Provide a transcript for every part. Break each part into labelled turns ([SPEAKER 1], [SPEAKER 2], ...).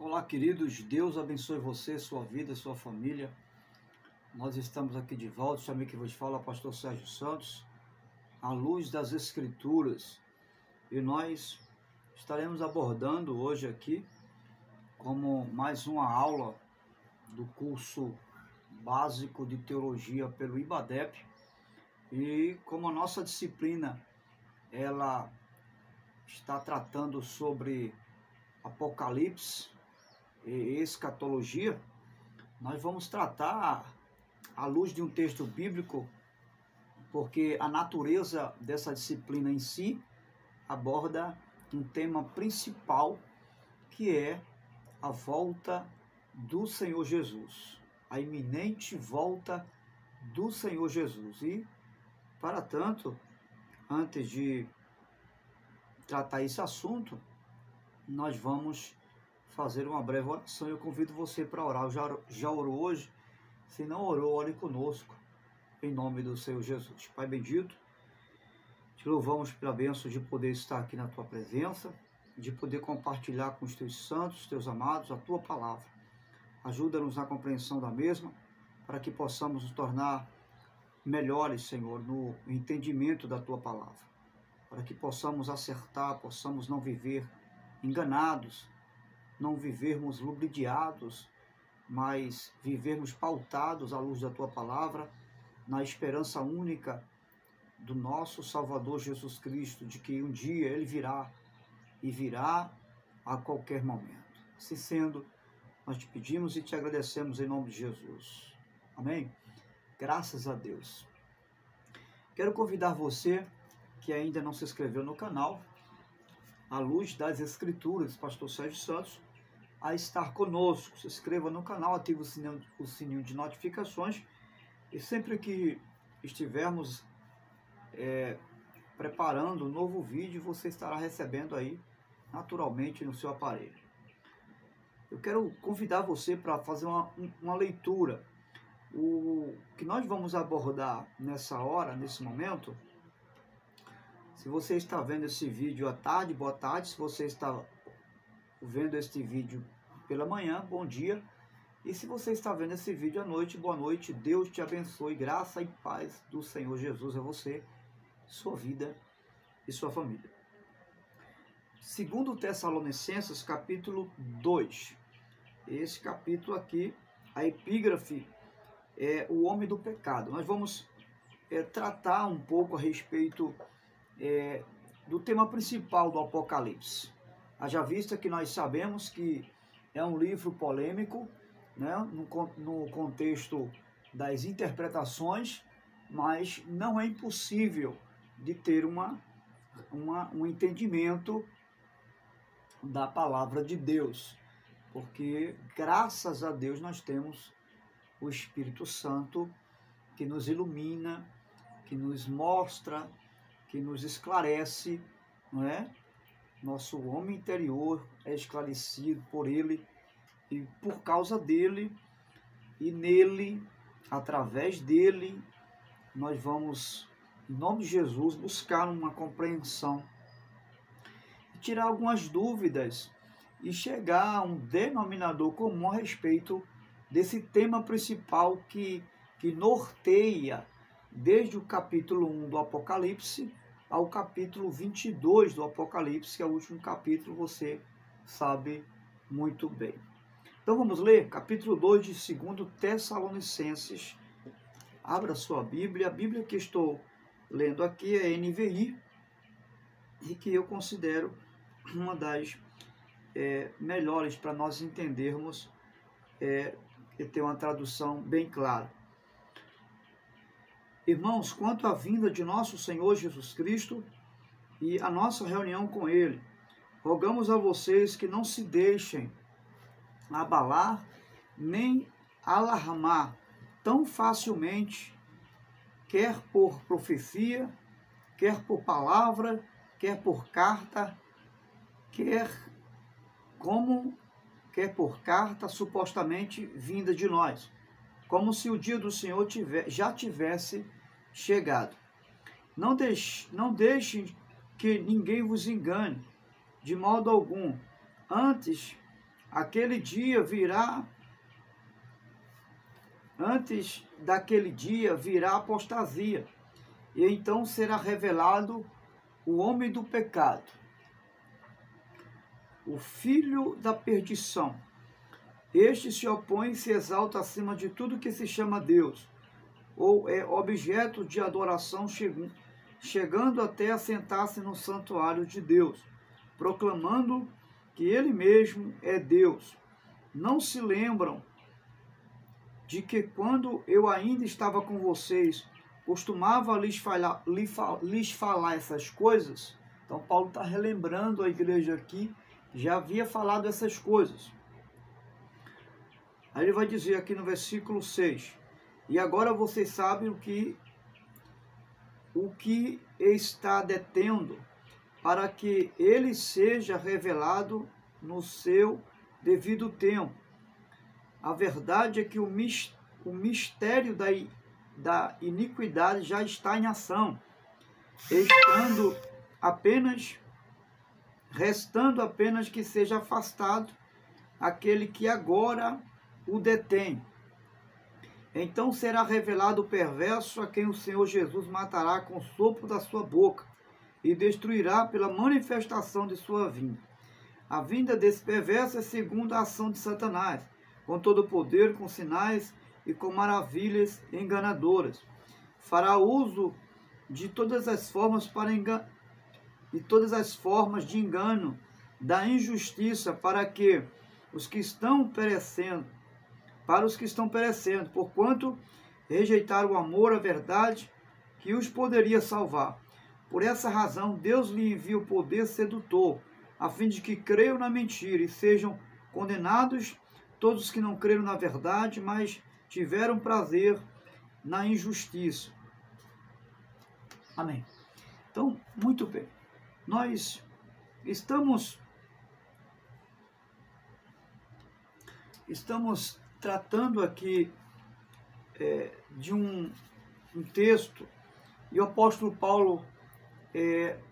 [SPEAKER 1] Olá, queridos, Deus abençoe você, sua vida, sua família. Nós estamos aqui de volta, chame que vos fala, pastor Sérgio Santos, à luz das Escrituras. E nós estaremos abordando hoje aqui, como mais uma aula do curso básico de teologia pelo IBADEP. E como a nossa disciplina, ela está tratando sobre Apocalipse e escatologia, nós vamos tratar à luz de um texto bíblico, porque a natureza dessa disciplina em si aborda um tema principal, que é a volta do Senhor Jesus, a iminente volta do Senhor Jesus. E, para tanto, antes de tratar esse assunto, nós vamos fazer uma breve oração. Eu convido você para orar. Já orou hoje? Se não orou, ore conosco, em nome do Senhor Jesus. Pai bendito, te louvamos pela bênção de poder estar aqui na tua presença, de poder compartilhar com os teus santos, teus amados, a tua palavra. Ajuda-nos na compreensão da mesma, para que possamos nos tornar melhores, Senhor, no entendimento da tua palavra, para que possamos acertar, possamos não viver enganados, não vivermos ludibriados, mas vivermos pautados à luz da tua palavra, na esperança única do nosso Salvador Jesus Cristo, de que um dia ele virá, e virá a qualquer momento. Assim sendo, nós te pedimos e te agradecemos em nome de Jesus. Amém? Graças a Deus. Quero convidar você que ainda não se inscreveu no canal, à luz das Escrituras, pastor Sérgio Santos, a estar conosco. Se inscreva no canal, ative o sininho de notificações, e sempre que estivermos preparando um novo vídeo, você estará recebendo aí naturalmente no seu aparelho. Eu quero convidar você para fazer uma leitura. O que nós vamos abordar nessa hora, nesse momento, se você está vendo esse vídeo à tarde, boa tarde. Se você está vendo este vídeo pela manhã, bom dia. E se você está vendo esse vídeo à noite, boa noite. Deus te abençoe, graça e paz do Senhor Jesus a você, sua vida e sua família. Segundo Tessalonicenses, capítulo 2. Esse capítulo aqui, a epígrafe é o homem do pecado. Nós vamos tratar um pouco a respeito do tema principal do Apocalipse. Haja vista que nós sabemos que é um livro polêmico, né, no contexto das interpretações, mas não é impossível de ter um entendimento da palavra de Deus, porque graças a Deus nós temos o Espírito Santo que nos ilumina, que nos mostra, que nos esclarece, não é? Nosso homem interior é esclarecido por ele, e por causa dele e nele, através dele, nós vamos, em nome de Jesus, buscar uma compreensão, tirar algumas dúvidas e chegar a um denominador comum a respeito desse tema principal que norteia desde o capítulo 1 do Apocalipse ao capítulo 22 do Apocalipse, que é o último capítulo, você sabe muito bem. Então vamos ler capítulo 2 de 2 Tessalonicenses. Abra sua Bíblia. A Bíblia que estou lendo aqui é NVI, e que eu considero uma das melhores para nós entendermos, e ter uma tradução bem clara. Irmãos, quanto à vinda de nosso Senhor Jesus Cristo e a nossa reunião com Ele, rogamos a vocês que não se deixem abalar nem alarmar tão facilmente, quer por profecia, quer por palavra, quer por carta, quer por carta supostamente vinda de nós, como se o dia do Senhor já tivesse chegado. Não deixem que ninguém vos engane, de modo algum. Antes, aquele dia virá, antes daquele dia virá a apostasia, e então será revelado o homem do pecado, o filho da perdição. Este se opõe e se exalta acima de tudo que se chama Deus, ou é objeto de adoração, chegando até a sentar-se no santuário de Deus, proclamando que ele mesmo é Deus. Não se lembram de que quando eu ainda estava com vocês, costumava lhes falar essas coisas? Então Paulo está relembrando a igreja aqui, já havia falado essas coisas. Aí ele vai dizer aqui no versículo 6, e agora vocês sabem o que está detendo, para que ele seja revelado no seu devido tempo. A verdade é que o mistério da iniquidade já está em ação, restando apenas que seja afastado aquele que agora o detém. Então será revelado o perverso, a quem o Senhor Jesus matará com o sopro da sua boca e destruirá pela manifestação de sua vinda. A vinda desse perverso é segundo a ação de Satanás, com todo o poder, com sinais e com maravilhas enganadoras. Fará uso de todas as formas de engano, da injustiça, para os que estão perecendo, porquanto rejeitaram o amor à verdade que os poderia salvar. Por essa razão, Deus lhe envia o poder sedutor, a fim de que creiam na mentira e sejam condenados todos os que não creram na verdade, mas tiveram prazer na injustiça. Amém. Então, muito bem. Nós estamos tratando aqui de um texto, e o apóstolo Paulo,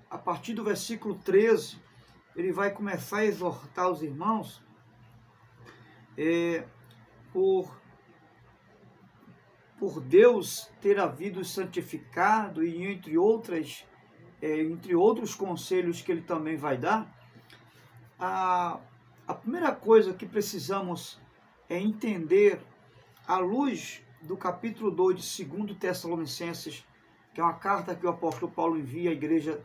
[SPEAKER 1] a partir do versículo 13, ele vai começar a exortar os irmãos por Deus ter havido santificado, e entre outros conselhos que ele também vai dar. A primeira coisa que precisamos entender, à luz do capítulo 2 de 2 Tessalonicenses, que é uma carta que o apóstolo Paulo envia à igreja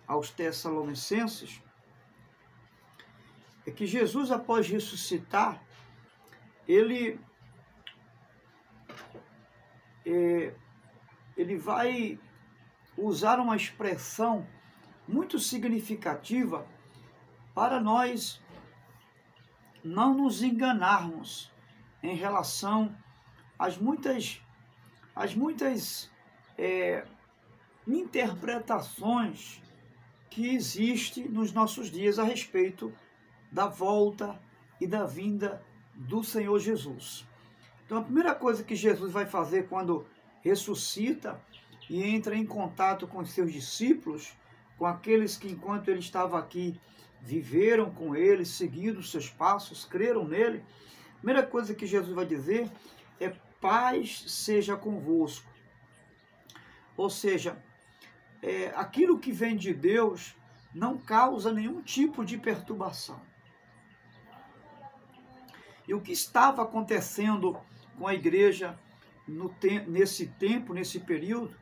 [SPEAKER 1] aos Tessalonicenses, é que Jesus, após ressuscitar, ele vai usar uma expressão muito significativa para nós não nos enganarmos em relação às muitas interpretações que existem nos nossos dias a respeito da volta e da vinda do Senhor Jesus. Então, a primeira coisa que Jesus vai fazer quando ressuscita e entra em contato com os seus discípulos, com aqueles que, enquanto ele estava aqui, viveram com ele, seguiram os seus passos, creram nele, a primeira coisa que Jesus vai dizer é: paz seja convosco. Ou seja, aquilo que vem de Deus não causa nenhum tipo de perturbação. E o que estava acontecendo com a igreja nesse tempo, nesse período,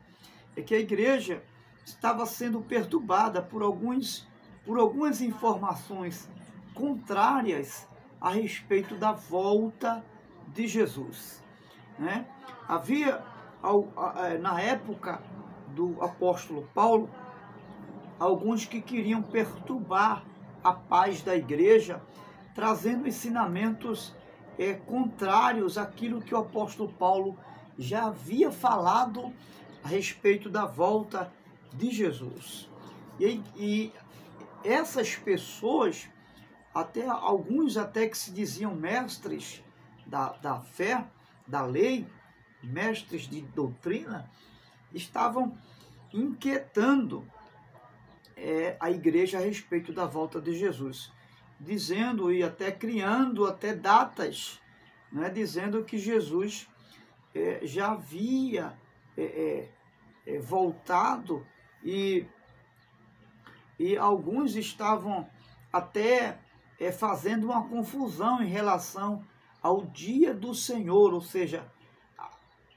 [SPEAKER 1] é que a igreja estava sendo perturbada por algumas informações contrárias a respeito da volta de Jesus, né? Havia, na época do apóstolo Paulo, alguns que queriam perturbar a paz da igreja, trazendo ensinamentos contrários àquilo que o apóstolo Paulo já havia falado a respeito da volta de Jesus. E essas pessoas, alguns até que se diziam mestres da fé, da lei, mestres de doutrina, estavam inquietando a igreja a respeito da volta de Jesus. dizendo e até criando até datas, né, dizendo que Jesus já havia voltado e alguns estavam até fazendo uma confusão em relação ao dia do Senhor, ou seja,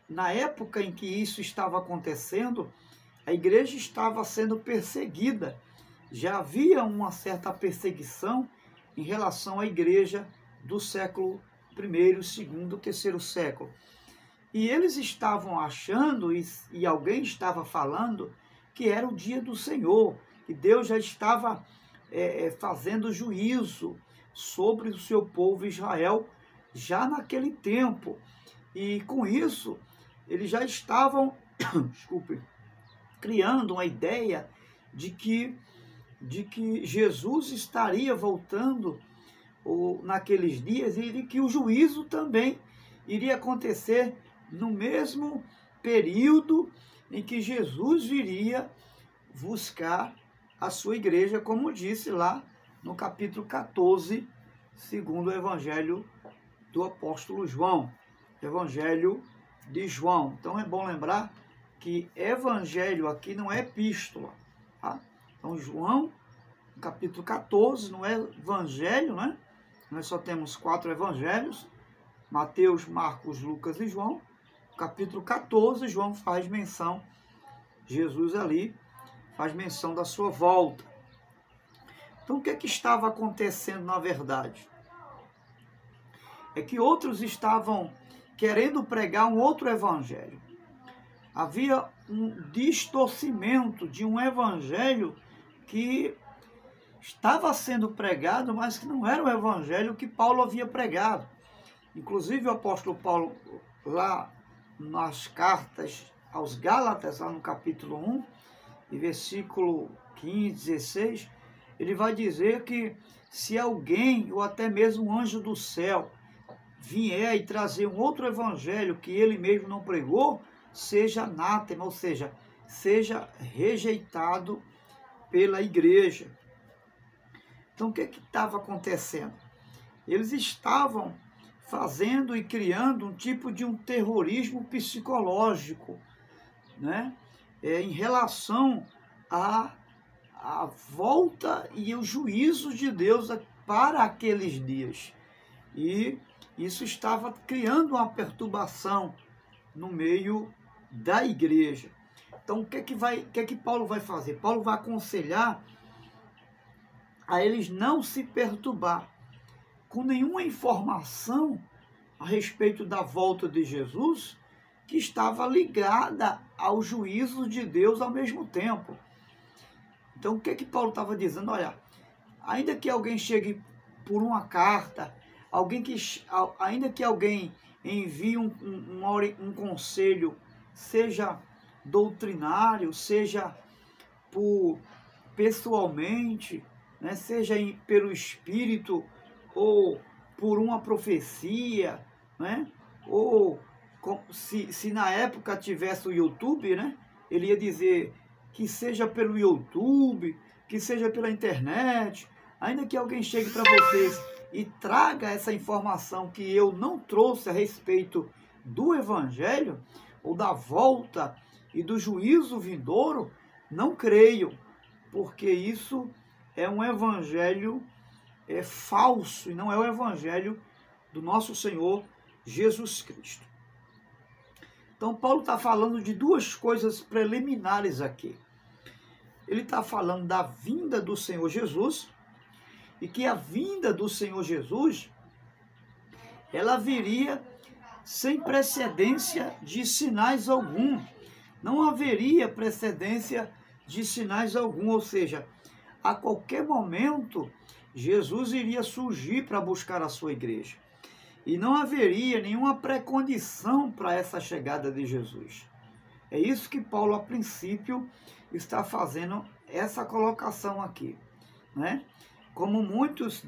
[SPEAKER 1] na época em que isso estava acontecendo, a igreja estava sendo perseguida. Já havia uma certa perseguição em relação à igreja do século I, segundo, terceiro século. E eles estavam achando, e alguém estava falando, que era o dia do Senhor, que Deus já estava fazendo juízo sobre o seu povo Israel, já naquele tempo. E com isso, eles já estavam, desculpe, criando uma ideia de que Jesus estaria voltando naqueles dias e de que o juízo também iria acontecer no mesmo período em que Jesus viria buscar a sua igreja, como disse lá no capítulo 14, segundo o Evangelho do apóstolo João, Evangelho de João. Então é bom lembrar que evangelho aqui não é epístola, tá? Então João, capítulo 14, não é evangelho, né? Nós só temos 4 evangelhos, Mateus, Marcos, Lucas e João. Capítulo 14, João faz menção, Jesus ali faz menção da sua volta. Então o que estava acontecendo na verdade? É que outros estavam querendo pregar um outro evangelho. Havia um distorcimento de um evangelho que estava sendo pregado, mas que não era o evangelho que Paulo havia pregado. Inclusive o apóstolo Paulo, lá nas cartas aos Gálatas, lá no capítulo 1, e versículo 15, 16, ele vai dizer que se alguém, ou até mesmo um anjo do céu, vier e trazer um outro evangelho que ele mesmo não pregou, seja anátema, ou seja, seja rejeitado pela igreja. Então o que estava acontecendo? Eles estavam fazendo e criando um tipo de um terrorismo psicológico, né? Em relação à volta e o juízo de Deus para aqueles dias. E isso estava criando uma perturbação no meio da igreja. Então, o que Paulo vai fazer? Paulo vai aconselhar a eles não se perturbar com nenhuma informação a respeito da volta de Jesus que estava ligada ao juízo de Deus ao mesmo tempo. Então, o que Paulo estava dizendo? Olha, ainda que alguém chegue por uma carta, ainda que alguém envie um conselho, seja doutrinário, seja pessoalmente, né, seja pelo Espírito, ou por uma profecia, né, ou se na época tivesse o YouTube, né, ele ia dizer que seja pelo YouTube, que seja pela internet, ainda que alguém chegue para vocês e traga essa informação que eu não trouxe a respeito do Evangelho, ou da volta e do juízo vindouro, não creio, porque isso é um Evangelho falso, e não é o Evangelho do nosso Senhor Jesus Cristo. Então Paulo está falando de duas coisas preliminares aqui. Ele está falando da vinda do Senhor Jesus, e que a vinda do Senhor Jesus, ela viria sem precedência de sinais algum. Não haveria precedência de sinais algum, ou seja, a qualquer momento Jesus iria surgir para buscar a sua igreja. E não haveria nenhuma precondição para essa chegada de Jesus. É isso que Paulo, a princípio, está fazendo essa colocação aqui, né? Como muitos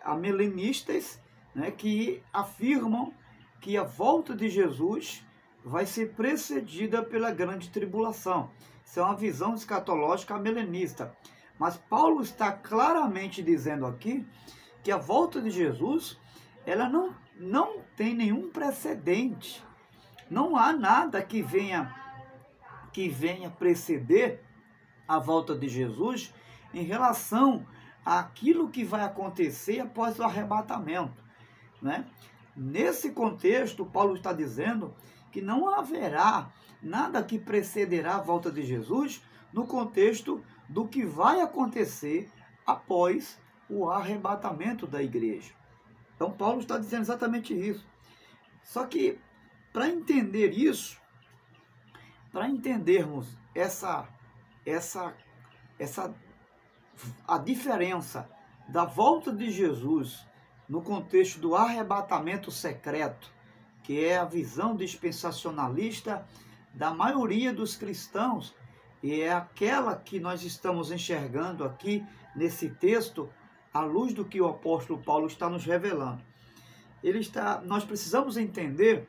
[SPEAKER 1] amilenistas, né, que afirmam que a volta de Jesus vai ser precedida pela grande tribulação. Isso é uma visão escatológica amilenista. Mas Paulo está claramente dizendo aqui que a volta de Jesus, ela não tem nenhum precedente. Não há nada que venha preceder a volta de Jesus em relação àquilo que vai acontecer após o arrebatamento, né? Nesse contexto, Paulo está dizendo que não haverá nada que precederá a volta de Jesus no contexto do que vai acontecer após o arrebatamento da igreja. Então, Paulo está dizendo exatamente isso. Só que, para entender isso, para entendermos a diferença da volta de Jesus no contexto do arrebatamento secreto, que é a visão dispensacionalista da maioria dos cristãos, e é aquela que nós estamos enxergando aqui nesse texto, à luz do que o apóstolo Paulo está nos revelando. Nós precisamos entender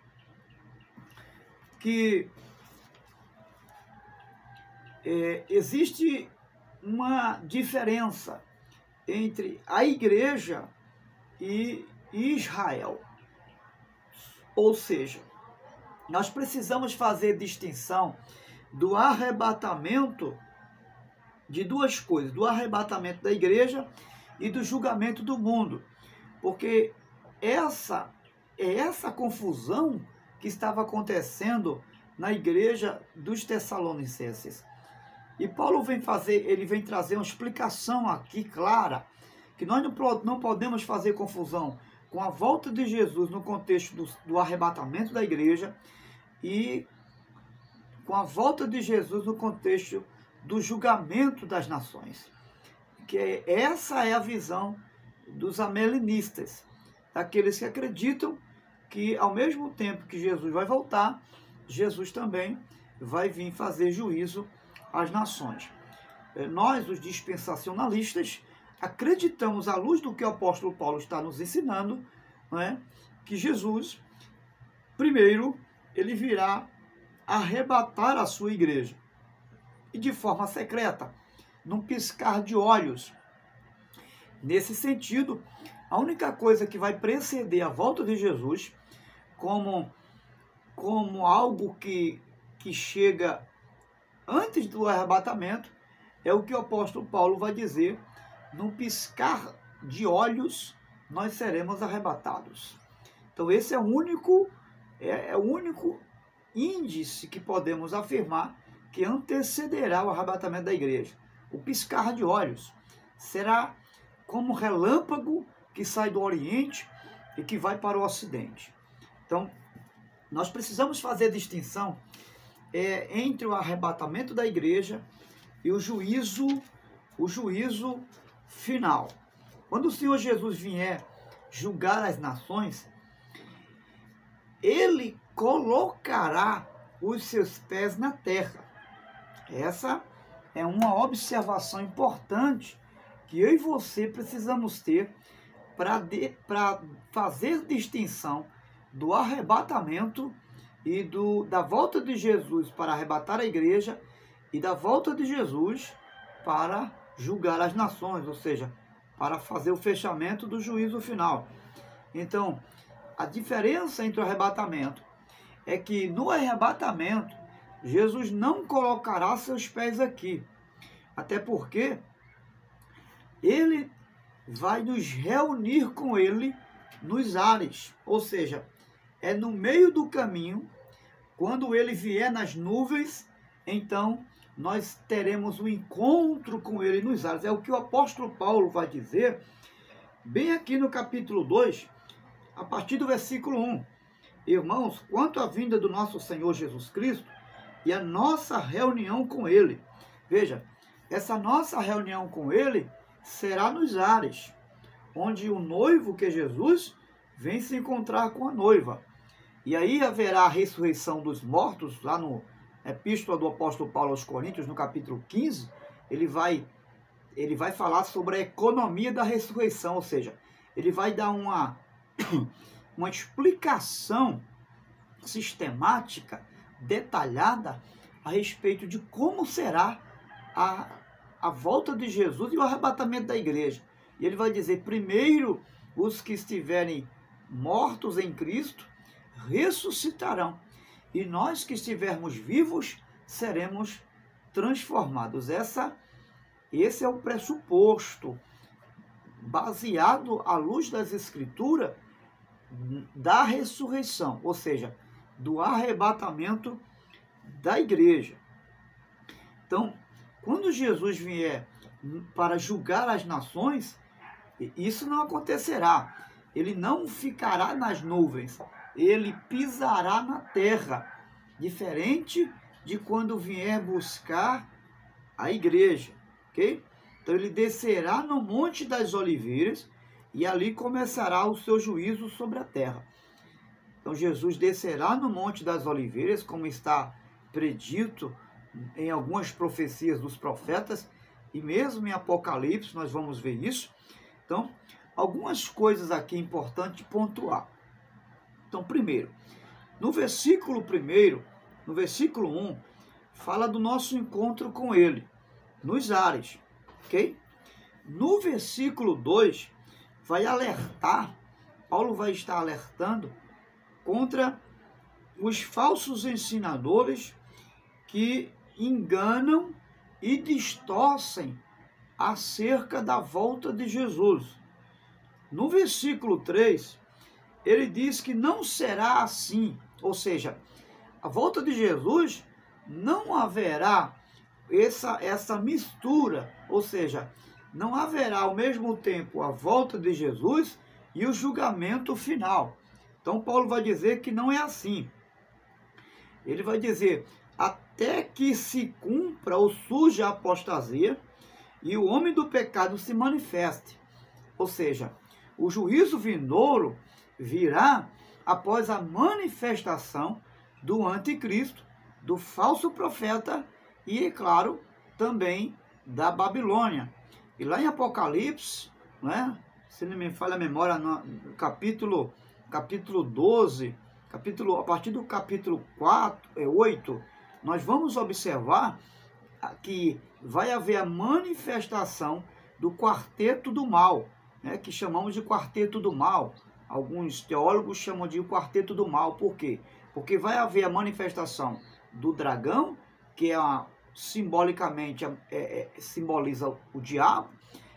[SPEAKER 1] que existe uma diferença entre a igreja e Israel. Ou seja, nós precisamos fazer distinção do arrebatamento de duas coisas, do arrebatamento da igreja e do julgamento do mundo, porque essa confusão que estava acontecendo na igreja dos Tessalonicenses. E Paulo vem trazer uma explicação aqui clara, que nós não podemos fazer confusão com a volta de Jesus no contexto do arrebatamento da igreja e com a volta de Jesus no contexto do julgamento das nações. Que essa é a visão dos amelinistas, daqueles que acreditam que ao mesmo tempo que Jesus vai voltar, Jesus também vai vir fazer juízo às nações. Nós, os dispensacionalistas, acreditamos, à luz do que o apóstolo Paulo está nos ensinando, não é? Que Jesus, primeiro, ele virá arrebatar a sua igreja, e de forma secreta, num piscar de olhos. Nesse sentido, a única coisa que vai preceder a volta de Jesus, como algo que chega antes do arrebatamento, é o que o apóstolo Paulo vai dizer: num piscar de olhos nós seremos arrebatados. Então esse é o único índice que podemos afirmar que antecederá o arrebatamento da igreja. O piscar de olhos será como um relâmpago que sai do Oriente e que vai para o Ocidente. Então, nós precisamos fazer a distinção entre o arrebatamento da igreja e o juízo final. Quando o Senhor Jesus vier julgar as nações, ele colocará os seus pés na terra. Essa é uma observação importante que eu e você precisamos ter para fazer distinção do arrebatamento e da volta de Jesus para arrebatar a igreja e da volta de Jesus para julgar as nações, ou seja, para fazer o fechamento do juízo final. Então, a diferença entre o arrebatamento é que no arrebatamento Jesus não colocará seus pés aqui, até porque ele vai nos reunir com ele nos ares, ou seja, é no meio do caminho, quando ele vier nas nuvens, então nós teremos um encontro com ele nos ares. É o que o apóstolo Paulo vai dizer, bem aqui no capítulo 2, a partir do versículo 1. Irmãos, quanto à vinda do nosso Senhor Jesus Cristo e a nossa reunião com ele. Veja, essa nossa reunião com ele será nos ares, onde o noivo, que é Jesus, vem se encontrar com a noiva. E aí haverá a ressurreição dos mortos, lá no Epístola do apóstolo Paulo aos Coríntios, no capítulo 15, ele vai falar sobre a economia da ressurreição, ou seja, ele vai dar uma explicação sistemática, detalhada, a respeito de como será a a volta de Jesus e o arrebatamento da igreja. E ele vai dizer, primeiro os que estiverem mortos em Cristo ressuscitarão, e nós que estivermos vivos seremos transformados. Esse é o pressuposto, baseado à luz das Escrituras, da ressurreição, ou seja, do arrebatamento da igreja. Então, quando Jesus vier para julgar as nações, isso não acontecerá. Ele não ficará nas nuvens, ele pisará na terra, diferente de quando vier buscar a igreja, ok? Então ele descerá no Monte das Oliveiras e ali começará o seu juízo sobre a terra. Então Jesus descerá no Monte das Oliveiras, como está predito em algumas profecias dos profetas, e mesmo em Apocalipse nós vamos ver isso. Então, algumas coisas aqui importantes pontuar. Então, primeiro, no versículo 1, no versículo 1, fala do nosso encontro com ele, nos ares, ok? No versículo 2, vai alertar, Paulo vai estar alertando contra os falsos ensinadores que enganam e distorcem acerca da volta de Jesus. No versículo 3, ele diz que não será assim, ou seja, a volta de Jesus não haverá essa mistura, ou seja, não haverá ao mesmo tempo a volta de Jesus e o julgamento final. Então Paulo vai dizer que não é assim. Ele vai dizer, até que se cumpra ou surja a apostasia e o homem do pecado se manifeste. Ou seja, o juízo vindouro virá após a manifestação do anticristo, do falso profeta e, é claro, também da Babilônia. E lá em Apocalipse, né, se não me falha a memória, no capítulo 12, a partir do capítulo 8, nós vamos observar que vai haver a manifestação do quarteto do mal, né, que chamamos de quarteto do mal. Alguns teólogos chamam de quarteto do mal. Por quê? Porque vai haver a manifestação do dragão, que simbolicamente simboliza o diabo.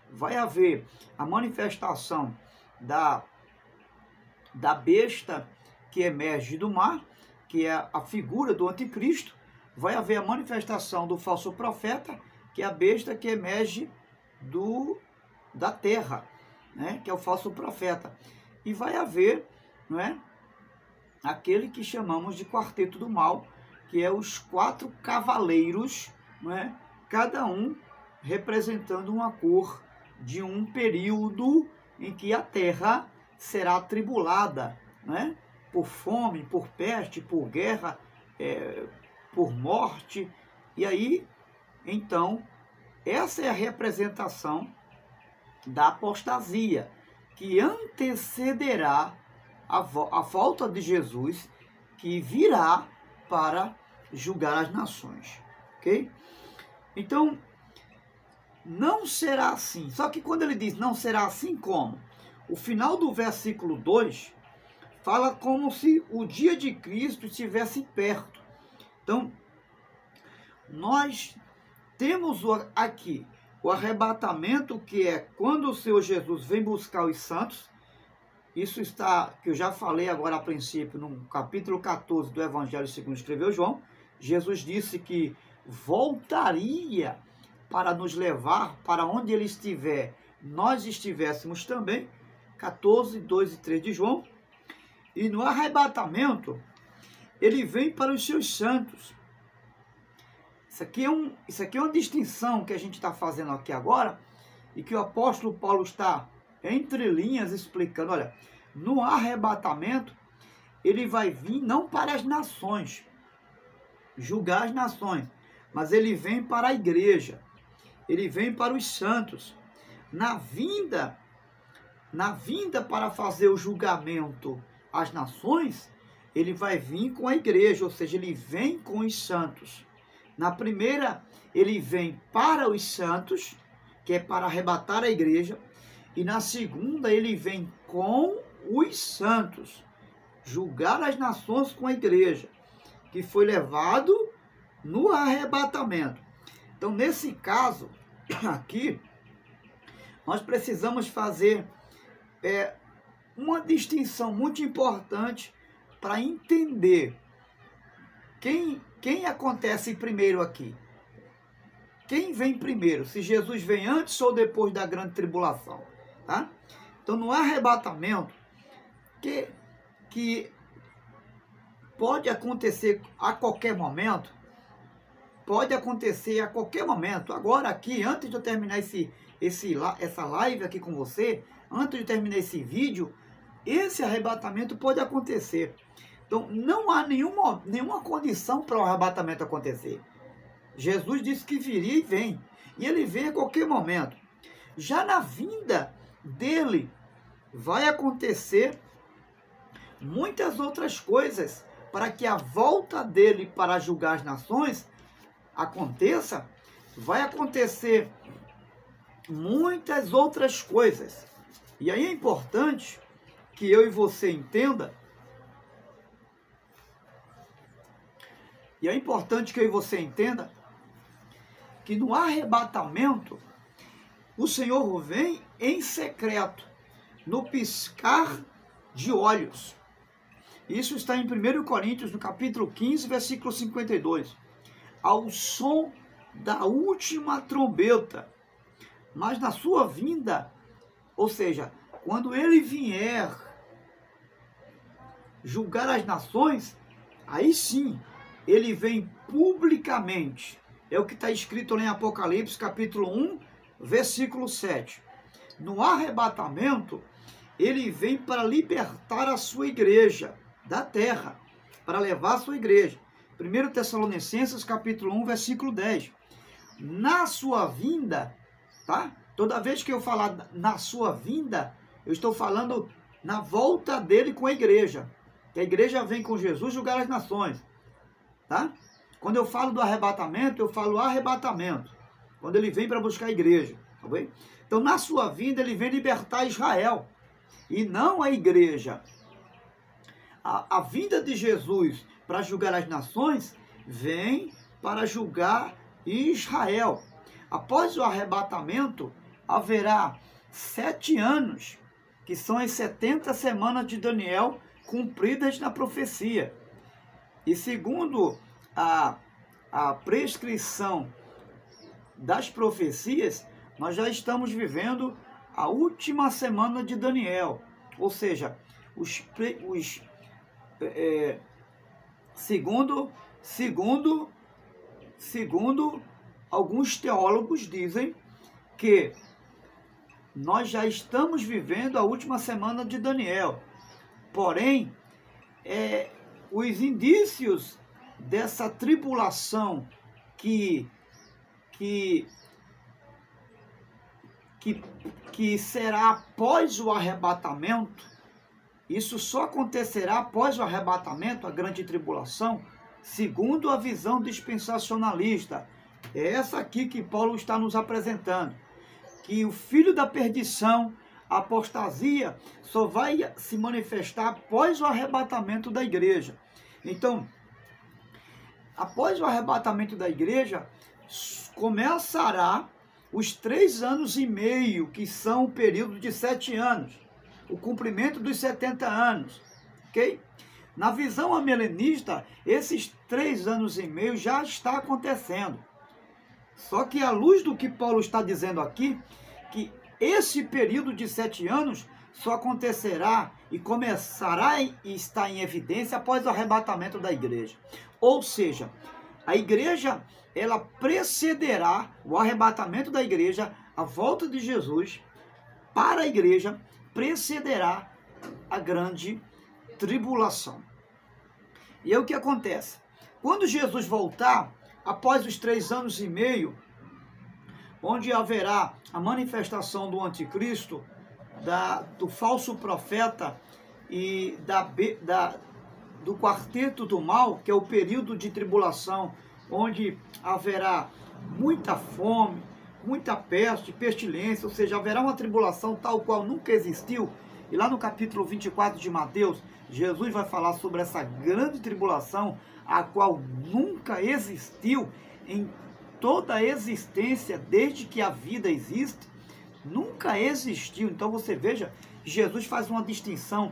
[SPEAKER 1] Vai haver a manifestação da besta que emerge do mar, que é a figura do anticristo. Vai haver a manifestação do falso profeta, que é a besta que emerge da terra, né, que é o falso profeta. E vai haver, não é, aquele que chamamos de quarteto do mal, que é os 4 cavaleiros, não é, cada um representando uma cor de um período em que a terra será atribulada, né, por fome, por peste, por guerra, por morte. E aí, então, essa é a representação da apostasia, que antecederá a volta de Jesus, que virá para julgar as nações, ok? Então, não será assim. Só que quando ele diz não será assim, como? O final do versículo 2 fala como se o dia de Cristo estivesse perto. Então, nós temos aqui o arrebatamento, que é quando o Senhor Jesus vem buscar os santos. Isso está, que eu já falei agora a princípio, no capítulo 14 do Evangelho segundo escreveu João. Jesus disse que voltaria para nos levar para onde ele estiver, nós estivéssemos também. 14, 2 e 3 de João. E no arrebatamento, ele vem para os seus santos. Isso aqui é uma distinção que a gente está fazendo aqui agora, e que o apóstolo Paulo está entre linhas explicando. Olha, no arrebatamento, ele vai vir não para as nações, julgar as nações, mas ele vem para a igreja, ele vem para os santos. Na vinda para fazer o julgamento às nações, ele vai vir com a igreja, ou seja, ele vem com os santos. Na primeira, ele vem para os santos, que é para arrebatar a igreja. E na segunda, ele vem com os santos, julgar as nações com a igreja, que foi levado no arrebatamento. Então, nesse caso aqui, nós precisamos fazer uma distinção muito importante para entender quem acontece primeiro aqui. Quem vem primeiro? Se Jesus vem antes ou depois da grande tribulação, tá? Então, no arrebatamento, que pode acontecer a qualquer momento, Agora aqui, antes de eu terminar essa live aqui com você, antes de terminar esse vídeo, esse arrebatamento pode acontecer. Então, não há nenhuma condição para o arrebatamento acontecer. Jesus disse que viria e vem. E ele vem a qualquer momento. Já na vinda dele, vai acontecer muitas outras coisas para que a volta dele para julgar as nações aconteça. Vai acontecer muitas outras coisas. E aí é importante que eu e você entenda. Que no arrebatamento o Senhor vem em secreto, no piscar de olhos. Isso está em 1 Coríntios, no capítulo 15, versículo 52. Ao som da última trombeta. Mas na sua vinda, ou seja, quando ele vier julgar as nações, aí sim, ele vem publicamente. É o que está escrito lá em Apocalipse, capítulo 1, versículo 7. No arrebatamento, ele vem para libertar a sua igreja da terra, para levar a sua igreja. 1 Tessalonicenses, capítulo 1, versículo 10. Na sua vinda, tá? Toda vez que eu falar na sua vinda, eu estou falando na volta dele com a igreja. Que a igreja vem com Jesus julgar as nações, tá? Quando eu falo do arrebatamento, eu falo arrebatamento. Quando ele vem para buscar a igreja, tá bem? Então, na sua vinda, ele vem libertar Israel. E não a igreja. A vinda de Jesus para julgar as nações vem para julgar Israel. Após o arrebatamento, haverá 7 anos, que são as 70 semanas de Daniel cumpridas na profecia. E segundo a prescrição das profecias, nós já estamos vivendo a última semana de Daniel. Ou seja, segundo alguns teólogos dizem que nós já estamos vivendo a última semana de Daniel. Porém, os indícios dessa tribulação que será após o arrebatamento, isso só acontecerá após o arrebatamento, a grande tribulação, segundo a visão dispensacionalista. É essa aqui que Paulo está nos apresentando, que o filho da perdição, a apostasia, só vai se manifestar após o arrebatamento da igreja. Então, após o arrebatamento da igreja, começará os 3 anos e meio, que são o período de 7 anos, o cumprimento dos 70 anos, ok? Na visão amilenista, esses 3 anos e meio já está acontecendo. Só que à luz do que Paulo está dizendo aqui, que esse período de 7 anos só acontecerá e começará e está em evidência após o arrebatamento da igreja. Ou seja, a igreja, ela precederá o arrebatamento da igreja, a volta de Jesus para a igreja, precederá a grande tribulação. E é o que acontece. Quando Jesus voltar, após os 3 anos e meio, onde haverá a manifestação do anticristo, do falso profeta e do quarteto do mal, que é o período de tribulação onde haverá muita fome, muita peste, pestilência, ou seja, haverá uma tribulação tal qual nunca existiu. E lá no capítulo 24 de Mateus, Jesus vai falar sobre essa grande tribulação, a qual nunca existiu em toda a existência, desde que a vida existe, nunca existiu. Então você veja, Jesus faz uma distinção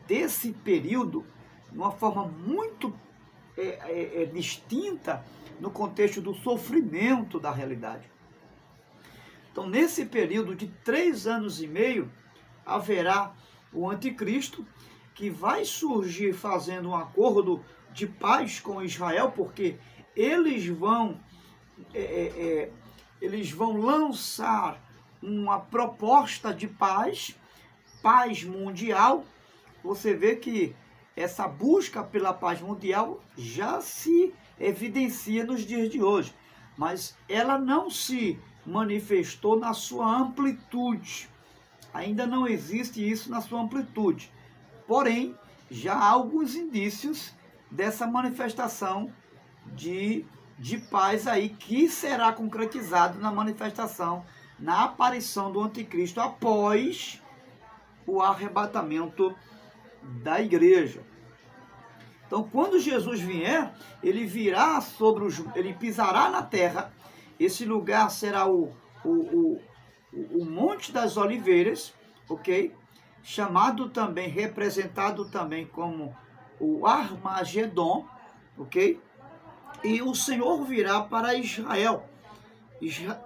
[SPEAKER 1] desse período de uma forma muito distinta no contexto do sofrimento da realidade. Então, nesse período de 3 anos e meio, haverá o anticristo, que vai surgir fazendo um acordo de paz com Israel, porque eles vão lançar uma proposta de paz mundial. Você vê que essa busca pela paz mundial já se evidencia nos dias de hoje, mas ela não se manifestou na sua amplitude. Ainda não existe isso na sua amplitude. Porém, já há alguns indícios dessa manifestação de paz aí, que será concretizado na manifestação, na aparição do anticristo após o arrebatamento da igreja. Então, quando Jesus vier, ele virá ele pisará na terra. Esse lugar será o Monte das Oliveiras, ok? Representado também como o Armagedon, ok? E o Senhor virá para Israel,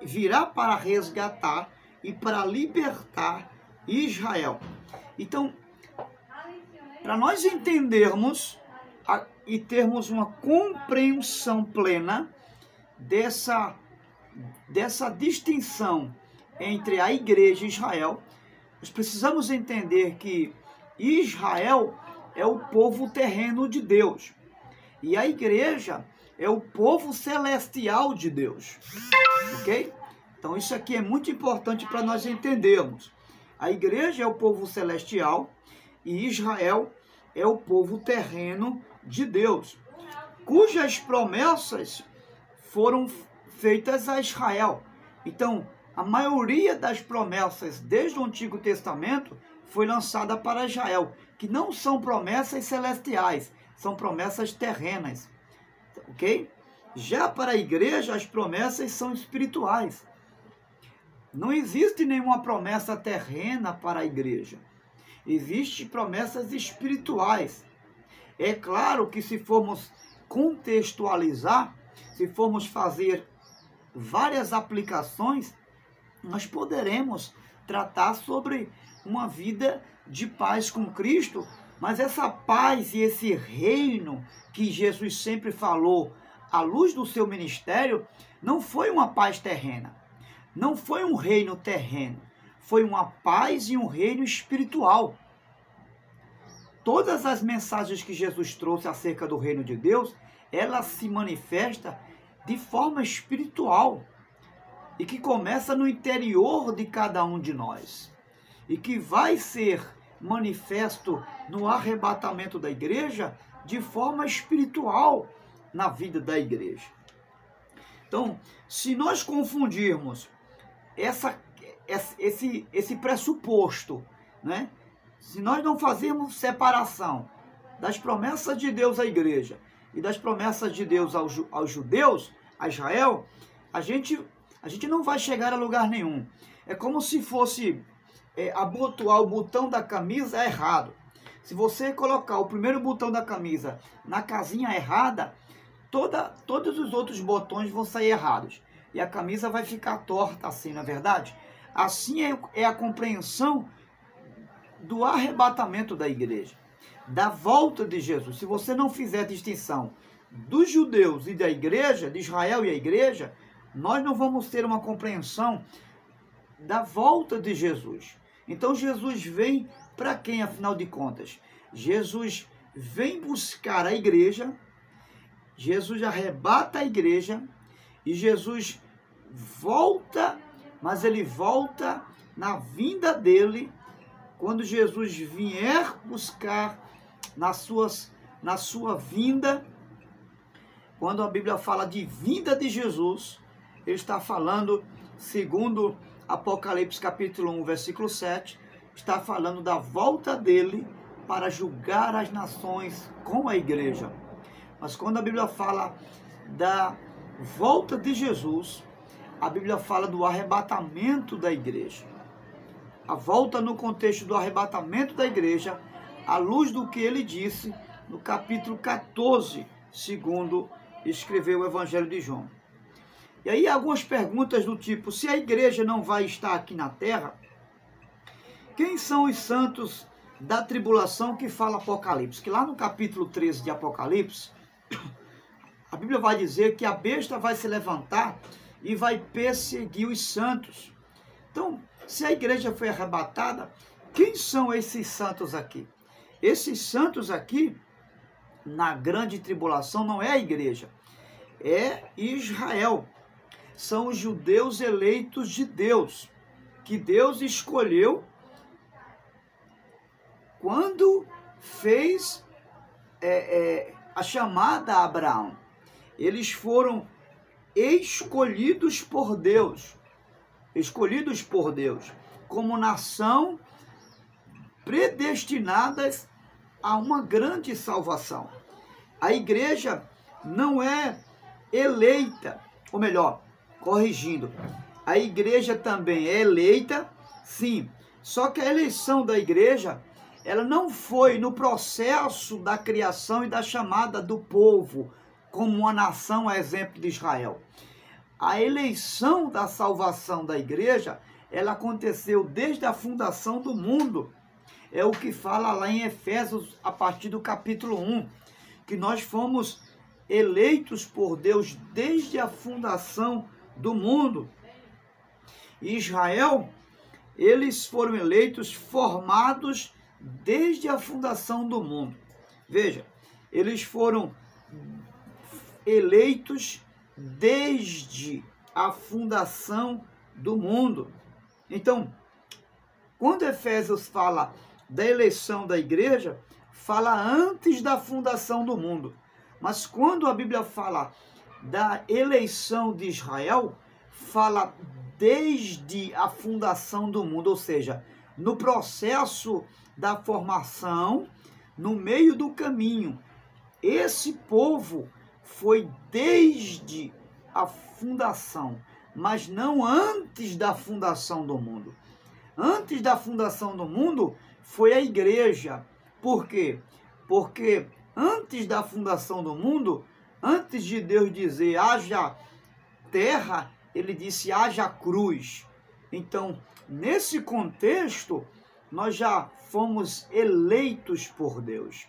[SPEAKER 1] virá para resgatar e para libertar Israel. Então, para nós entendermos e termos uma compreensão plena dessa distinção entre a igreja e Israel, nós precisamos entender que Israel é o povo terreno de Deus e a igreja é o povo celestial de Deus, ok? Então isso aqui é muito importante para nós entendermos. A igreja é o povo celestial e Israel é o povo terreno de Deus, cujas promessas foram feitas a Israel. Então, a maioria das promessas desde o Antigo Testamento foi lançada para Israel, que não são promessas celestiais, são promessas terrenas, ok? Já para a igreja, as promessas são espirituais. Não existe nenhuma promessa terrena para a igreja. Existem promessas espirituais. É claro que se formos contextualizar, se formos fazer várias aplicações, nós poderemos tratar sobre uma vida de paz com Cristo, mas essa paz e esse reino que Jesus sempre falou à luz do seu ministério, não foi uma paz terrena, não foi um reino terreno, foi uma paz e um reino espiritual. Todas as mensagens que Jesus trouxe acerca do reino de Deus, ela se manifesta de forma espiritual e que começa no interior de cada um de nós e que vai ser manifesto no arrebatamento da igreja de forma espiritual na vida da igreja. Então, se nós confundirmos esse pressuposto, né? Se nós não fazermos separação das promessas de Deus à igreja e das promessas de Deus aos judeus, a Israel, a gente não vai chegar a lugar nenhum. É como se fosse abotoar o botão da camisa errado. Se você colocar o primeiro botão da camisa na casinha errada, todos os outros botões vão sair errados. E a camisa vai ficar torta assim, não é verdade? Assim é a compreensão do arrebatamento da igreja, da volta de Jesus. Se você não fizer distinção dos judeus e da igreja, de Israel e a igreja, nós não vamos ter uma compreensão da volta de Jesus. Então Jesus vem para quem, afinal de contas? Jesus vem buscar a igreja, Jesus arrebata a igreja e Jesus volta, mas ele volta na vinda dele, quando Jesus vier buscar na sua vinda, quando a Bíblia fala de vinda de Jesus, ele está falando, segundo Apocalipse capítulo 1, versículo 7, está falando da volta dele para julgar as nações com a igreja. Mas quando a Bíblia fala da volta de Jesus, a Bíblia fala do arrebatamento da igreja. A volta no contexto do arrebatamento da igreja, à luz do que ele disse no capítulo 14, segundo escreveu o Evangelho de João. E aí algumas perguntas do tipo, se a igreja não vai estar aqui na terra, quem são os santos da tribulação que fala Apocalipse? Que lá no capítulo 13 de Apocalipse, a Bíblia vai dizer que a besta vai se levantar e vai perseguir os santos. Então, se a igreja foi arrebatada, quem são esses santos aqui? Esses santos aqui, na grande tribulação, não é a igreja, é Israel. São os judeus eleitos de Deus, que Deus escolheu quando fez a chamada a Abraão. Eles foram escolhidos por Deus, como nação predestinadas a uma grande salvação. A igreja não é eleita, ou melhor, corrigindo, a igreja também é eleita, sim, só que a eleição da igreja, ela não foi no processo da criação e da chamada do povo, como uma nação, a exemplo de Israel. A eleição da salvação da igreja, ela aconteceu desde a fundação do mundo. É o que fala lá em Efésios, a partir do capítulo 1, que nós fomos eleitos por Deus desde a fundação do mundo. E Israel, eles foram eleitos, formados desde a fundação do mundo. Veja, eles foram eleitos desde a fundação do mundo. Então, quando Efésios fala da eleição da igreja, fala antes da fundação do mundo. Mas quando a Bíblia fala da eleição de Israel, fala desde a fundação do mundo, ou seja, no processo da formação, no meio do caminho. Esse povo foi desde a fundação, mas não antes da fundação do mundo. Antes da fundação do mundo foi a igreja. Por quê? Porque antes da fundação do mundo, antes de Deus dizer haja terra, ele disse haja cruz. Então, nesse contexto, nós já fomos eleitos por Deus.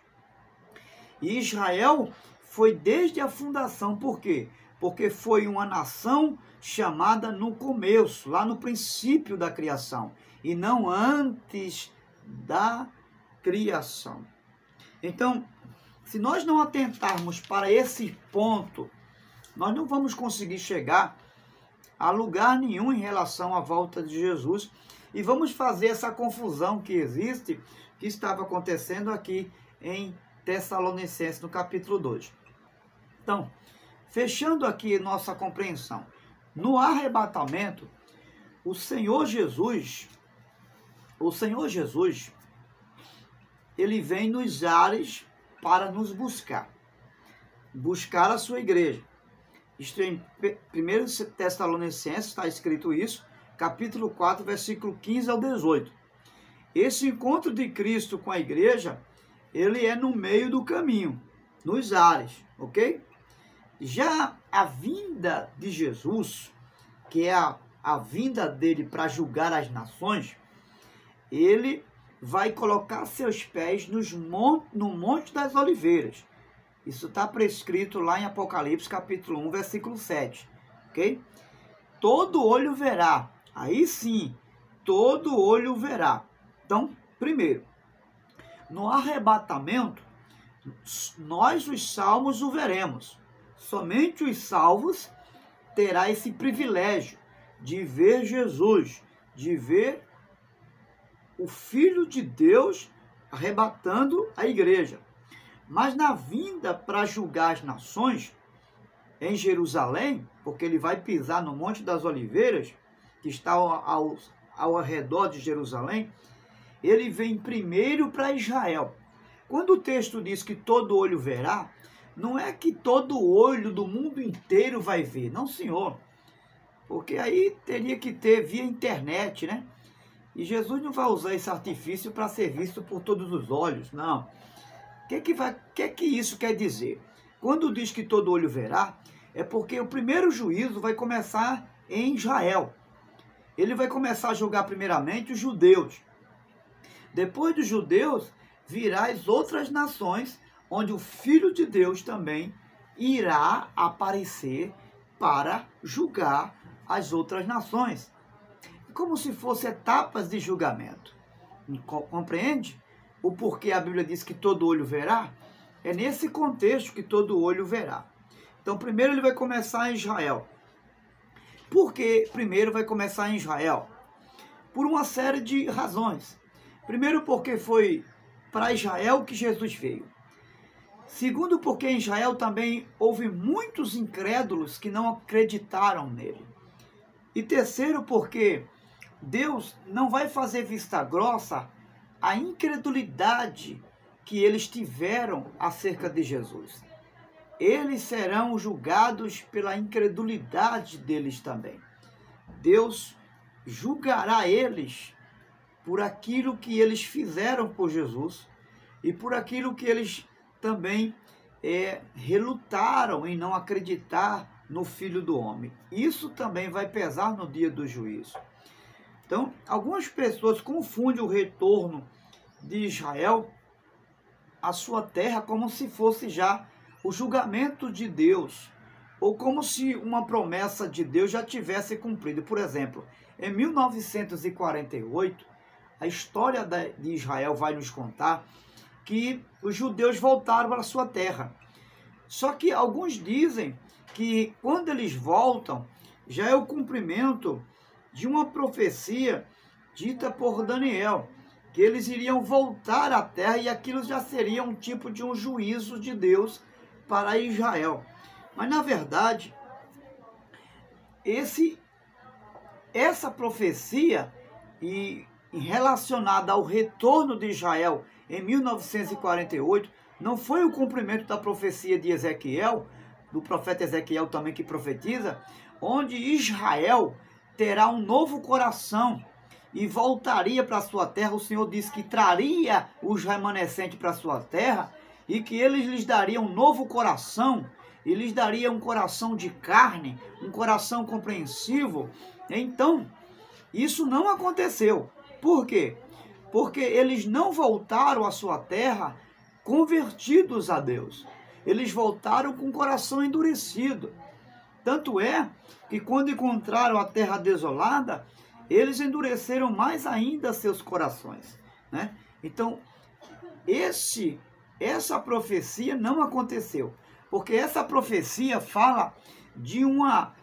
[SPEAKER 1] E Israel foi desde a fundação. Por quê? Porque foi uma nação chamada no começo, lá no princípio da criação, e não antes da criação. Então, se nós não atentarmos para esse ponto, nós não vamos conseguir chegar a lugar nenhum em relação à volta de Jesus e vamos fazer essa confusão que existe, que estava acontecendo aqui em Tessalonicenses, no capítulo 2. Então, fechando aqui nossa compreensão, no arrebatamento, o Senhor Jesus, ele vem nos ares para nos buscar a sua igreja. Isto em 1 Tessalonicenses está escrito isso, capítulo 4, versículo 15 ao 18. Esse encontro de Cristo com a igreja, ele é no meio do caminho, nos ares, ok? Já a vinda de Jesus, que é a vinda dele para julgar as nações, ele vai colocar seus pés no Monte das Oliveiras. Isso está prescrito lá em Apocalipse, capítulo 1, versículo 7. Ok? Todo olho verá. Aí sim, todo olho verá. Então, primeiro, no arrebatamento, nós os salvos o veremos. Somente os salvos terá esse privilégio de ver Jesus, de ver o Filho de Deus arrebatando a igreja. Mas na vinda para julgar as nações, em Jerusalém, porque ele vai pisar no Monte das Oliveiras, que está ao redor de Jerusalém, ele vem primeiro para Israel. Quando o texto diz que todo olho verá, não é que todo olho do mundo inteiro vai ver, não, senhor. Porque aí teria que ter via internet, né? E Jesus não vai usar esse artifício para ser visto por todos os olhos, não. O que isso quer dizer? Quando diz que todo olho verá, é porque o primeiro juízo vai começar em Israel. Ele vai começar a julgar primeiramente os judeus. Depois dos judeus, virá as outras nações, onde o Filho de Deus também irá aparecer para julgar as outras nações. Como se fossem etapas de julgamento. Compreende? O porquê a Bíblia diz que todo olho verá? É nesse contexto que todo olho verá. Então, primeiro ele vai começar em Israel. Por que primeiro vai começar em Israel? Por uma série de razões. Primeiro, porque foi para Israel que Jesus veio. Segundo, porque em Israel também houve muitos incrédulos que não acreditaram nele. E terceiro, porque Deus não vai fazer vista grossa à incredulidade que eles tiveram acerca de Jesus. Eles serão julgados pela incredulidade deles também. Deus julgará eles por aquilo que eles fizeram por Jesus e por aquilo que eles também relutaram em não acreditar no Filho do Homem. Isso também vai pesar no dia do juízo. Então, algumas pessoas confundem o retorno de Israel à sua terra como se fosse já o julgamento de Deus, ou como se uma promessa de Deus já tivesse cumprido. Por exemplo, em 1948, a história de Israel vai nos contar que os judeus voltaram para a sua terra. Só que alguns dizem que quando eles voltam, já é o cumprimento de uma profecia dita por Daniel, que eles iriam voltar à terra e aquilo já seria um tipo de um juízo de Deus para Israel. Mas na verdade, essa profecia relacionada ao retorno de Israel em 1948 não foi o cumprimento da profecia de Ezequiel, do profeta Ezequiel também que profetiza, onde Israel terá um novo coração e voltaria para a sua terra. O Senhor disse que traria os remanescentes para a sua terra e que eles lhes dariam um novo coração, e lhes daria um coração de carne, um coração compreensivo. Então, isso não aconteceu. Por quê? Porque eles não voltaram à sua terra convertidos a Deus. Eles voltaram com o coração endurecido. Tanto é que quando encontraram a terra desolada, eles endureceram mais ainda seus corações, né? Então, essa profecia não aconteceu, porque essa profecia fala de uma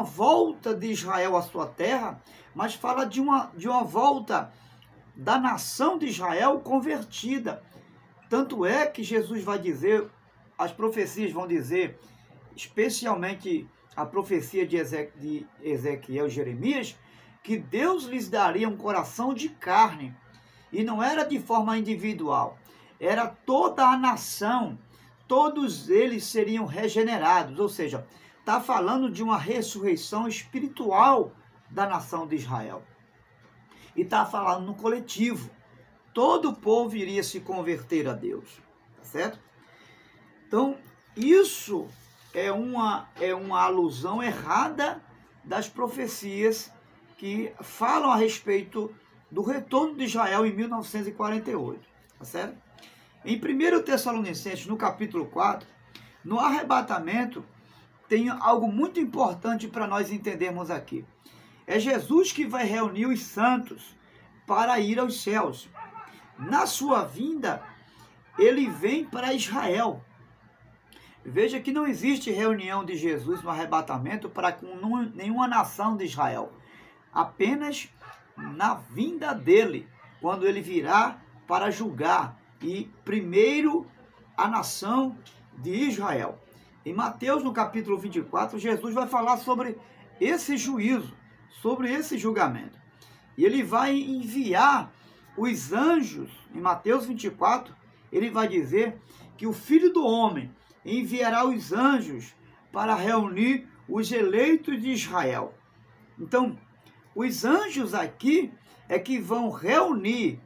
[SPEAKER 1] volta de Israel à sua terra, mas fala de uma volta da nação de Israel convertida. Tanto é que Jesus vai dizer, as profecias vão dizer, especialmente a profecia de Ezequiel e Jeremias, que Deus lhes daria um coração de carne. E não era de forma individual, era toda a nação, todos eles seriam regenerados. Ou seja, está falando de uma ressurreição espiritual da nação de Israel. E está falando no coletivo. Todo o povo iria se converter a Deus. Tá certo? Então, isso é uma alusão errada das profecias que falam a respeito do retorno de Israel em 1948. Tá certo? Em 1 Tessalonicenses, no capítulo 4, no arrebatamento, tem algo muito importante para nós entendermos aqui. É Jesus que vai reunir os santos para ir aos céus. Na sua vinda, ele vem para Israel. Veja que não existe reunião de Jesus no arrebatamento para com nenhuma nação de Israel. Apenas na vinda dele, quando ele virá para julgar, e primeiro a nação de Israel. Em Mateus, no capítulo 24, Jesus vai falar sobre esse juízo, sobre esse julgamento. E ele vai enviar os anjos, em Mateus 24, ele vai dizer que o Filho do Homem enviará os anjos para reunir os eleitos de Israel. Então, os anjos aqui é que vão reunir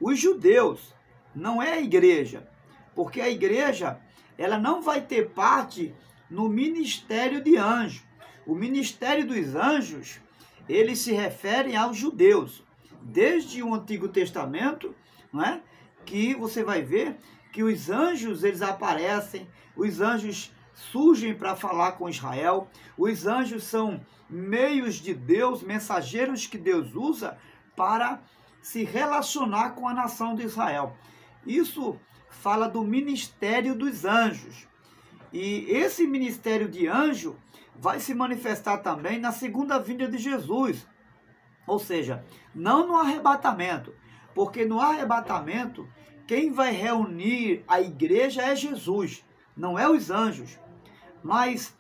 [SPEAKER 1] os judeus, não é a igreja, porque a igreja ela não vai ter parte no ministério de anjos. O ministério dos anjos, eles se referem aos judeus. Desde o Antigo Testamento, não é? Que você vai ver que os anjos eles aparecem, os anjos surgem para falar com Israel, os anjos são meios de Deus, mensageiros que Deus usa para se relacionar com a nação de Israel. Isso fala do ministério dos anjos. E esse ministério de anjo vai se manifestar também na segunda vinda de Jesus. Ou seja, não no arrebatamento, porque no arrebatamento quem vai reunir a igreja é Jesus, não é os anjos. Mas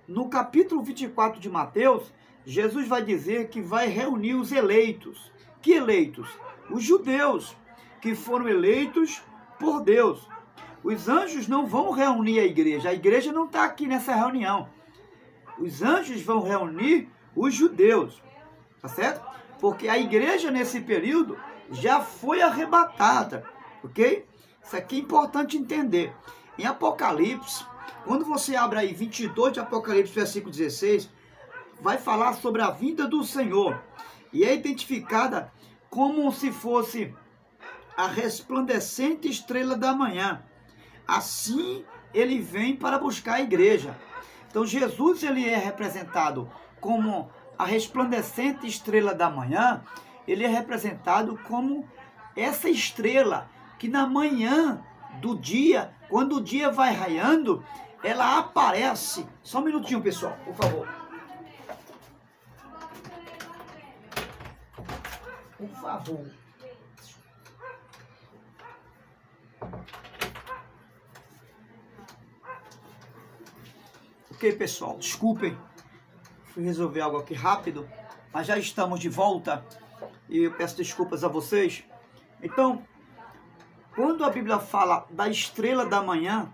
[SPEAKER 1] no capítulo 24 de Mateus, Jesus vai dizer que vai reunir os eleitos. Que eleitos? Os judeus, que foram eleitos por Deus. Os anjos não vão reunir a igreja não está aqui nessa reunião. Os anjos vão reunir os judeus, tá certo? Porque a igreja nesse período já foi arrebatada, ok? Isso aqui é importante entender. Em Apocalipse, quando você abre aí 22 de Apocalipse, versículo 16, vai falar sobre a vinda do Senhor. E é identificada como se fosse a resplandecente estrela da manhã. Assim ele vem para buscar a igreja. Então Jesus ele é representado como a resplandecente estrela da manhã. Ele é representado como essa estrela que na manhã do dia, quando o dia vai raiando, ela aparece. Só um minutinho, pessoal, por favor. Por favor. Ok, pessoal, desculpem. Fui resolver algo aqui rápido, mas já estamos de volta e eu peço desculpas a vocês. Então, quando a Bíblia fala da estrela da manhã,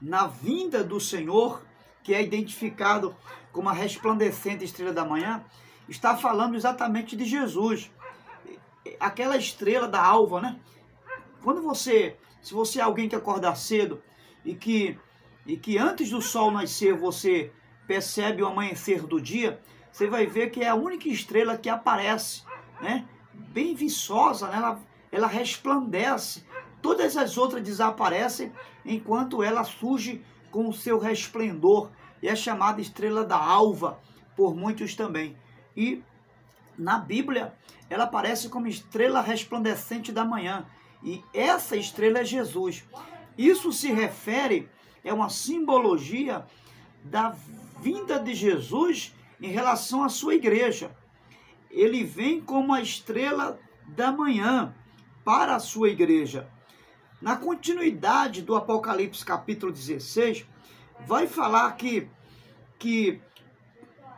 [SPEAKER 1] na vinda do Senhor, que é identificado como a resplandecente estrela da manhã, está falando exatamente de Jesus. Aquela estrela da alva, né? Se você é alguém que acorda cedo e que antes do sol nascer você percebe o amanhecer do dia, você vai ver que é a única estrela que aparece, né? Bem viçosa, né? Ela resplandece. Todas as outras desaparecem enquanto ela surge com o seu resplendor. E é chamada estrela da alva por muitos também. E na Bíblia ela aparece como estrela resplandecente da manhã. E essa estrela é Jesus. Isso se refere, é uma simbologia da vinda de Jesus em relação à sua igreja. Ele vem como a estrela da manhã para a sua igreja. Na continuidade do Apocalipse capítulo 16, vai falar que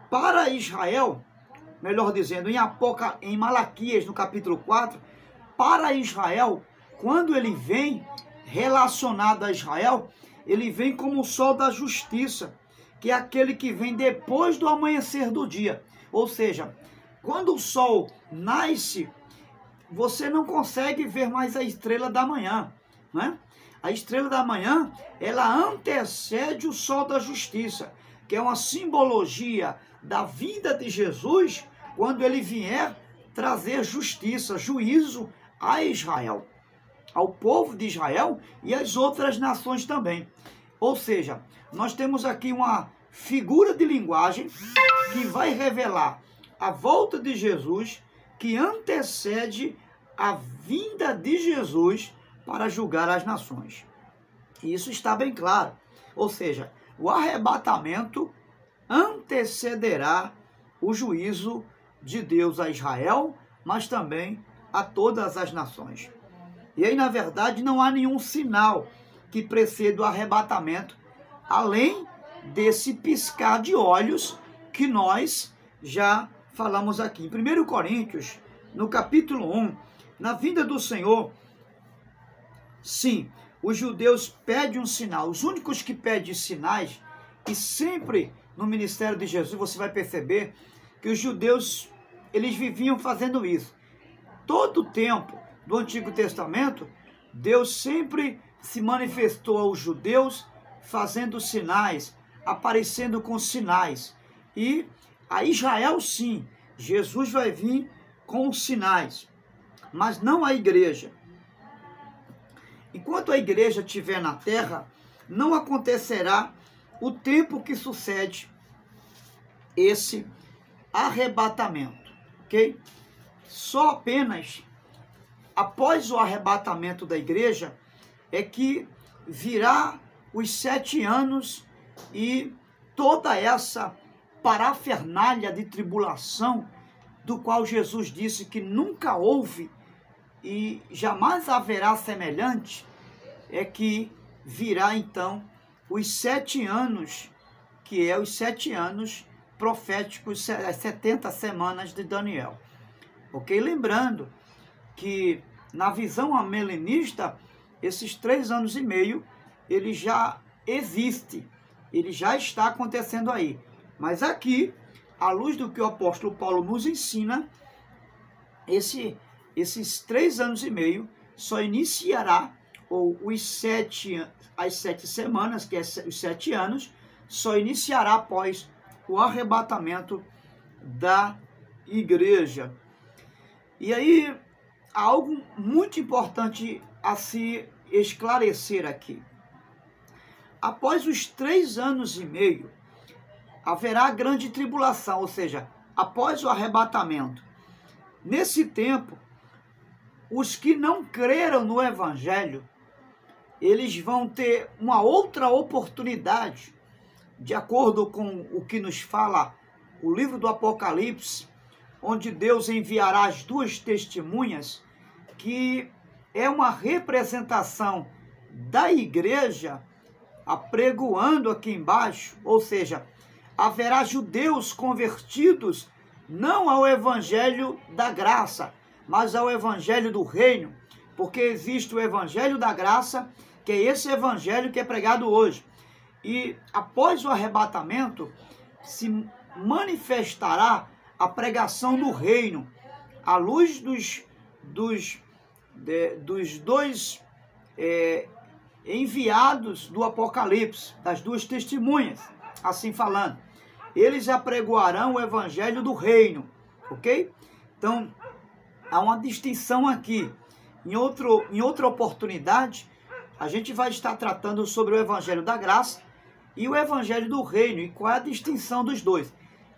[SPEAKER 1] para Israel, melhor dizendo, em Malaquias, no capítulo 4, para Israel, quando ele vem relacionado a Israel, ele vem como o sol da justiça, que é aquele que vem depois do amanhecer do dia. Ou seja, quando o sol nasce, você não consegue ver mais a estrela da manhã, né? A estrela da manhã, ela antecede o sol da justiça, que é uma simbologia da vinda de Jesus, quando ele vier trazer justiça, juízo a Israel, ao povo de Israel e às outras nações também. Ou seja, nós temos aqui uma figura de linguagem que vai revelar a volta de Jesus, que antecede a vinda de Jesus para julgar as nações. E isso está bem claro. Ou seja, o arrebatamento antecederá o juízo de Deus a Israel, mas também a todas as nações. E aí, na verdade, não há nenhum sinal que preceda o arrebatamento além desse piscar de olhos que nós já falamos aqui. Em 1 Coríntios, no capítulo 1, na vinda do Senhor, sim, os judeus pedem um sinal. Os únicos que pedem sinais, e sempre no ministério de Jesus você vai perceber que os judeus, eles viviam fazendo isso. Todo o tempo do Antigo Testamento, Deus sempre se manifestou aos judeus fazendo sinais, aparecendo com sinais. E a Israel, sim, Jesus vai vir com os sinais, mas não a igreja. Enquanto a igreja estiver na terra, não acontecerá o tempo que sucede esse arrebatamento, ok? Só apenas após o arrebatamento da igreja é que virá os 7 anos e toda essa parafernália de tribulação, do qual Jesus disse que nunca houve e jamais haverá semelhante, é que virá então os 7 anos, que é os 7 anos proféticos, as 70 semanas de Daniel. Ok? Lembrando que na visão amilenista, esses 3 anos e meio, ele já existe, ele já está acontecendo aí. Mas aqui, à luz do que o apóstolo Paulo nos ensina, esses 3 anos e meio só iniciará, ou as 7 semanas, que é os 7 anos, só iniciará após o arrebatamento da igreja. E aí, há algo muito importante a se esclarecer aqui. Após os 3 anos e meio, haverá grande tribulação, ou seja, após o arrebatamento. Nesse tempo, os que não creram no Evangelho, eles vão ter uma outra oportunidade, de acordo com o que nos fala o livro do Apocalipse, onde Deus enviará as 2 testemunhas, que é uma representação da igreja apregoando aqui embaixo, ou seja, haverá judeus convertidos não ao evangelho da graça, mas ao evangelho do reino, porque existe o evangelho da graça, que é esse evangelho que é pregado hoje. E após o arrebatamento, se manifestará a pregação do reino, à luz dos 2 enviados do Apocalipse, das 2 testemunhas, assim falando. Eles apregoarão o evangelho do reino, ok? Então, há uma distinção aqui. Em outra oportunidade, a gente vai estar tratando sobre o evangelho da graça e o evangelho do reino, e qual é a distinção dos dois.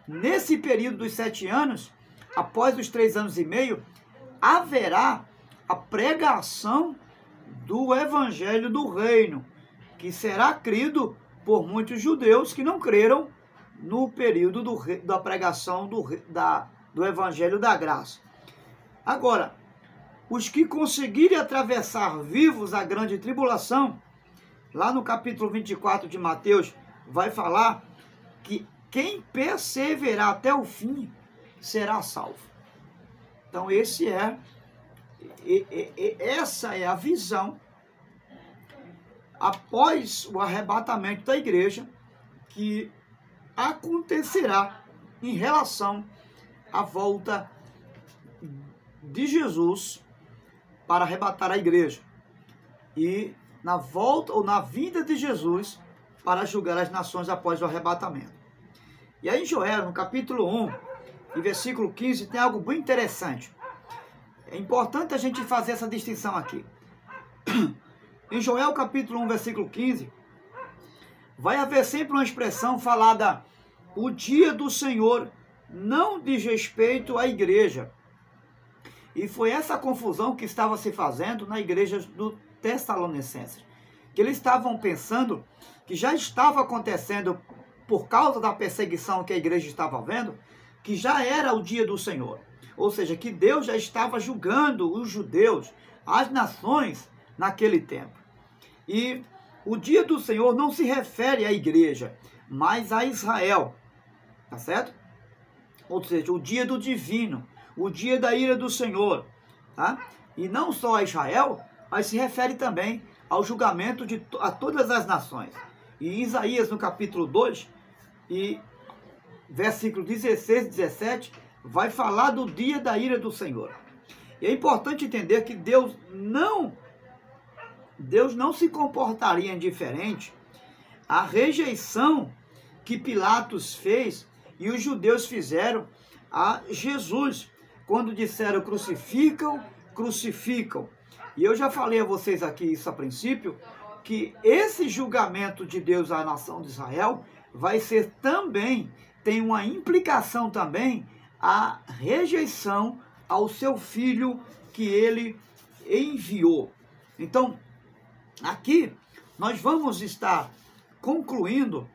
[SPEAKER 1] Nesse período dos 7 anos, após os 3 anos e meio, haverá a pregação do evangelho do reino, que será crido por muitos judeus que não creram no período da pregação do evangelho da graça. Agora, os que conseguirem atravessar vivos a grande tribulação, lá no capítulo 24 de Mateus, vai falar que quem perseverar até o fim será salvo. Então, essa é a visão após o arrebatamento da igreja que acontecerá em relação à volta de Jesus para arrebatar a igreja e na volta ou na vinda de Jesus para julgar as nações após o arrebatamento. E aí em Joel, no capítulo 1, e versículo 15, tem algo bem interessante. É importante a gente fazer essa distinção aqui. Em Joel, capítulo 1, versículo 15, vai haver sempre uma expressão falada: o dia do Senhor não diz respeito à igreja. E foi essa confusão que estava se fazendo na igreja do Tessalonicenses. Que eles estavam pensando que já estava acontecendo, por causa da perseguição que a igreja estava vendo, que já era o dia do Senhor. Ou seja, que Deus já estava julgando os judeus, as nações, naquele tempo. E o dia do Senhor não se refere à igreja, mas a Israel, tá certo? Ou seja, o dia do divino, o dia da ira do Senhor, tá? E não só a Israel, mas se refere também ao julgamento a todas as nações. E em Isaías, no capítulo 2, e versículo 16 e 17, vai falar do dia da ira do Senhor. E é importante entender que Deus não se comportaria indiferente à rejeição que Pilatos fez e os judeus fizeram a Jesus, quando disseram crucificam, crucificam. E eu já falei a vocês aqui isso a princípio, que esse julgamento de Deus à nação de Israel vai ser também, tem uma implicação também, a rejeição ao seu filho que ele enviou. Então, aqui nós vamos estar concluindo,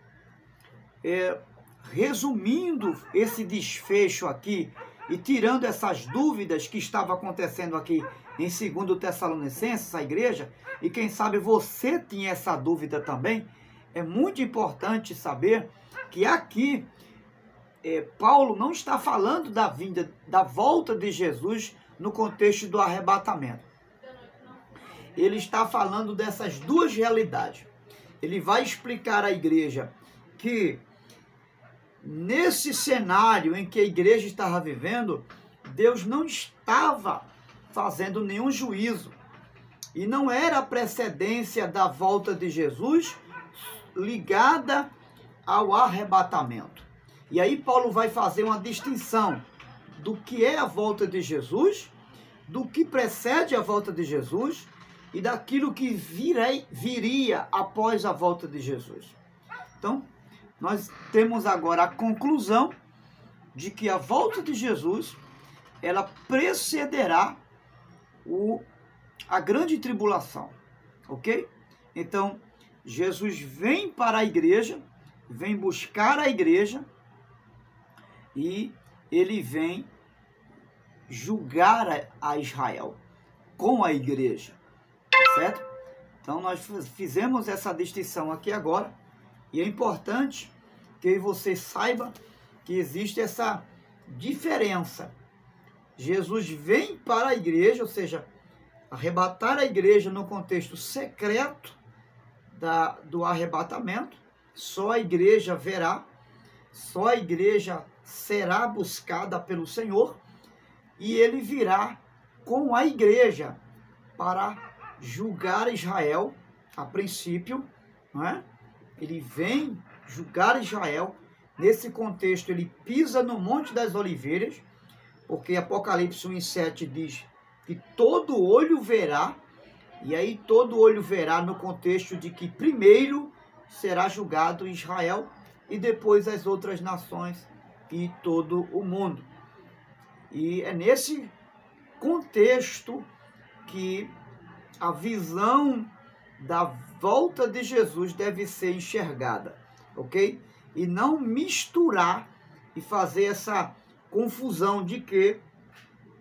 [SPEAKER 1] resumindo esse desfecho aqui e tirando essas dúvidas que estavam acontecendo aqui em 2 Tessalonicenses, a igreja, e quem sabe você tinha essa dúvida também. É muito importante saber que aqui Paulo não está falando da volta de Jesus no contexto do arrebatamento. Ele está falando dessas duas realidades. Ele vai explicar à igreja que nesse cenário em que a igreja estava vivendo, Deus não estava fazendo nenhum juízo. E não era a precedência da volta de Jesus ligada ao arrebatamento. E aí Paulo vai fazer uma distinção do que é a volta de Jesus, do que precede a volta de Jesus e daquilo que viria após a volta de Jesus. Então, nós temos agora a conclusão de que a volta de Jesus, ela precederá a grande tribulação, ok? Então, Jesus vem para a igreja, vem buscar a igreja e ele vem julgar a Israel com a igreja, tá certo? Então, nós fizemos essa distinção aqui agora e é importante que você saiba que existe essa diferença. Jesus vem para a igreja, ou seja, arrebatar a igreja no contexto secreto do arrebatamento. Só a igreja verá, só a igreja será buscada pelo Senhor e ele virá com a igreja para julgar Israel, a princípio, não é? Ele vem julgar Israel. Nesse contexto, ele pisa no Monte das Oliveiras, porque Apocalipse 1:7 diz que todo olho verá, e aí todo olho verá no contexto de que primeiro será julgado Israel e depois as outras nações e todo o mundo. E é nesse contexto que a visão da volta de Jesus deve ser enxergada, ok? E não misturar e fazer essa confusão de que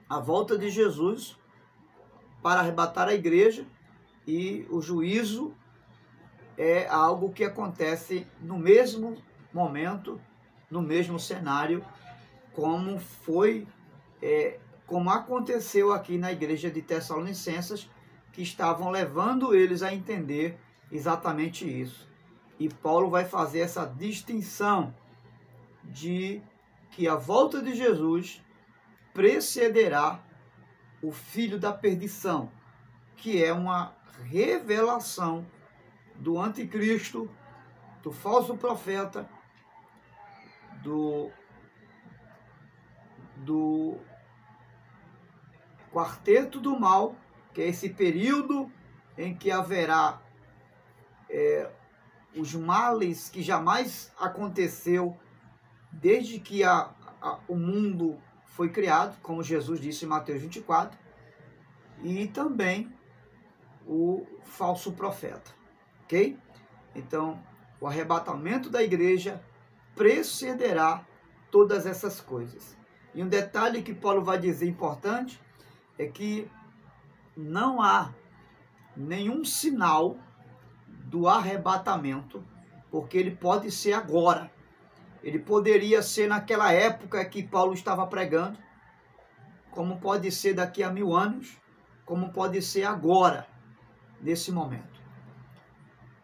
[SPEAKER 1] a volta de Jesus para arrebatar a igreja e o juízo é algo que acontece no mesmo momento, no mesmo cenário, como aconteceu aqui na igreja de Tessalonicenses, que estavam levando eles a entender exatamente isso. E Paulo vai fazer essa distinção de que a volta de Jesus precederá o filho da perdição, que é uma revelação do anticristo, do falso profeta, do quarteto do mal, que é esse período em que haverá os males que jamais aconteceu desde que o mundo foi criado, como Jesus disse em Mateus 24, e também o falso profeta, ok? Então, o arrebatamento da igreja precederá todas essas coisas. E um detalhe que Paulo vai dizer importante é que não há nenhum sinal do arrebatamento, porque ele pode ser agora. Ele poderia ser naquela época que Paulo estava pregando, como pode ser daqui a 1000 anos, como pode ser agora, nesse momento.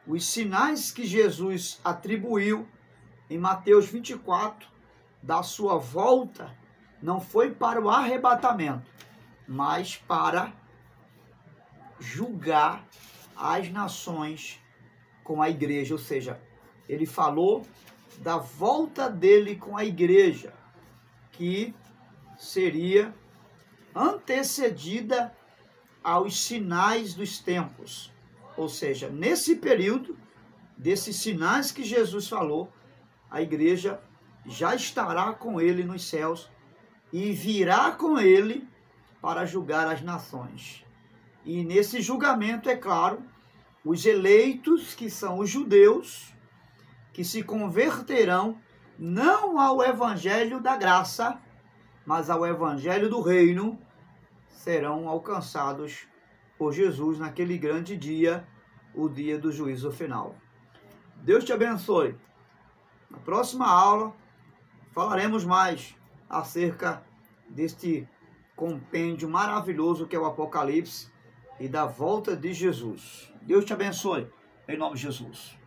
[SPEAKER 1] Os sinais que Jesus atribuiu em Mateus 24, da sua volta, não foi para o arrebatamento, mas para julgar as nações com a igreja. Ou seja, ele falou da volta dele com a igreja, que seria antecedida aos sinais dos tempos. Ou seja, nesse período, desses sinais que Jesus falou, a igreja já estará com ele nos céus e virá com ele para julgar as nações. E nesse julgamento, é claro, os eleitos, que são os judeus, que se converterão não ao evangelho da graça, mas ao evangelho do reino, serão alcançados por Jesus naquele grande dia, o dia do juízo final. Deus te abençoe. Na próxima aula, falaremos mais acerca deste compêndio maravilhoso que é o Apocalipse e da volta de Jesus. Deus te abençoe, em nome de Jesus.